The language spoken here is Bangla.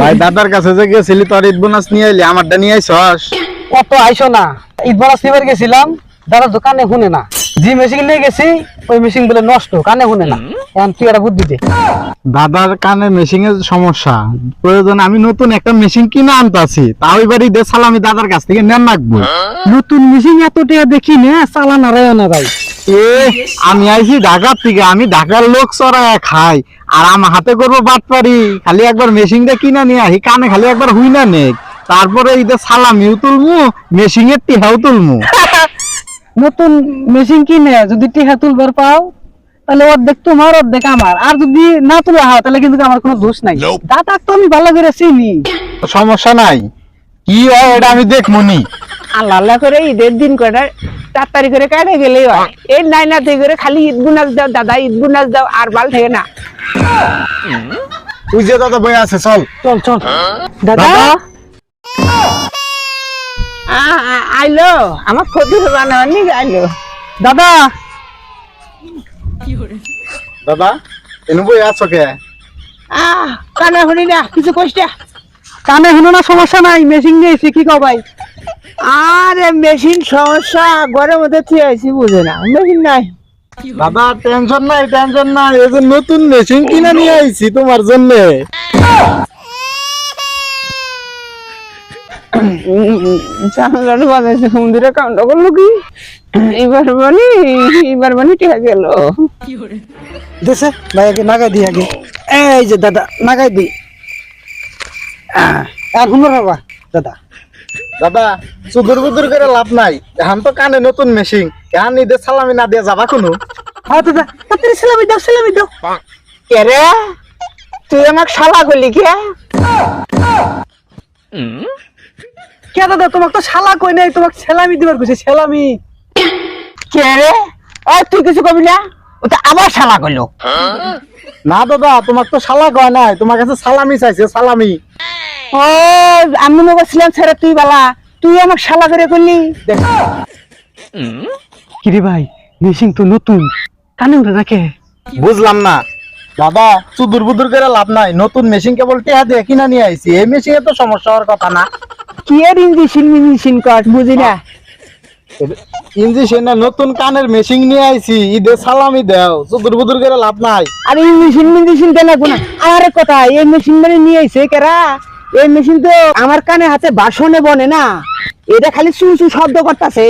ভাই দাদার কাছে যে গেছিলি তোর ঈদ বোনাস নিয়ে এলি, আমারটা নিয়ে আইছস? কত আইসো না, ঈদ বোনাস নিবার গেছিলাম, দাদা দোকানে শুনে না, যে মেশিন নিয়ে গেছি ওই মেশিন বলে নষ্ট, কানে শুনে না। এখন তুই একটা বুদ্ধি দে। দাদার কানে মেশিং এর সমস্যা, প্রয়োজন আমি নতুন একটা মেশিন কিনে আনতাছি, তাও এবার ঈদের সালামি দাদার কাছ থেকে নেন রাখবো। নতুন মেশিন এত টাকা দেখি না, চালান আর না ভাই। এ আমি আইছি ঢাকার থেকে, আমি ঢাকার লোক চড়ায় খাই, আর আমার হাতে করবো বাটপারি। খালি একবার মেশিনটা কিনা নিয়ে আহি, কানে খালি একবার হুই না নেক, তারপরে ঈদের সালামিও তুলমু, মেশিং এর টিহাও তুলমু। নতুন মেশিন কিনে যদি টিকা তুলবার পাও তাহলে অর্ধেক তোমার অর্ধেক আমার, আর যদি না তুলে হয় তাহলে কিন্তু আমার কোনো দোষ নাই। দাদা তো আমি ভালো করে চিনি। সমস্যা নাই, কি হয় এটা আমি দেখমুনি। আল্লাহ আল্লাহ করে ঈদের দিন কটা তাড়াতাড়ি করে কেটে গেলেই হয়। এই নাই না থেকে করে খালি ঈদ বোনাস দাও দাদা, ঈদ বোনাস দাও, আর বাল থাকে না। তুই যে দাদা বই আছে, চল চল চল দাদা। দাদা আইলো আমার ক্ষতি হবে না, আইলো দাদা দাদা এনে বই আছো কে? কানা শুনি না কিছু কষ্ট। কানে শুনো না, সমস্যা নাই, মেশিন নিয়েছি, কি কও ভাই? আরে মেশিন সমস্যা, ঘরের মধ্যে ঠিক আছি, বুঝে না মেশিন নাই। দাদা টেনশন নাই, টেনশন নাই, এই যে নতুন মেশিন কিনে নিয়ে আইছি তোমার জন্য। জানলার বাজাইছে সমুদ্রে কাণ্ড করলো কি, এবার বানি টেকা গেল। দেশে ভাই আগে নাগাই দি, আগে এই যে দাদা নাগাই দি। আর শুনো বাবা দাদা, দাদা চুদুর বুদুর করে লাভ নাই, এখন তো কানে নতুন মেশিন, এখন ঈদের সালামি না দিয়ে যাবা কোনো? হ্যাঁ দাদা তাড়াতাড়ি সেলামি দাও, সেলামি দাও। কে রে, তুই আমাকে শালা করলি কে? কে দাদা, তোমাকে তো শালা কই নাই, তোমাকে সেলামি দিবার কইছে, সেলামি। কে রে, তুই কিছু কবি না, ওটা আবার শালা করলো। না দাদা তোমার তো শালা কয় নাই, তোমার কাছে সালামি চাইছে, সালামি। ও আমি মনে করছিলাম ছেড়ে তুই বালা, তুই আমাকে শালা করে করলি। কিরে ভাই, মেশিন তো নতুন, কানে উঠে রাখে। বুঝলাম না দাদা, চুদুর বুদুর করে লাভ নাই, নতুন মেশিন কেবল টেহা দিয়ে কিনা নিয়ে আইছি, এই মেশিনে তো সমস্যা হওয়ার কথা না। কি এর ইঞ্জিন কর বুঝি না। ইঞ্জিন না, নতুন কানের মেশিন নিয়ে আইছি, ঈদের সালামি দাও, চুদুর বুদুর করে লাভ নাই। আর এই মেশিন কেন কোনা? আরে কথা, এই মেশিন মানে নিয়ে আইছে কেরা? এই মেশিন তো আমার কানে হাতে বাসনে বনে না, এটা খালি চু চু শব্দ করতেছে।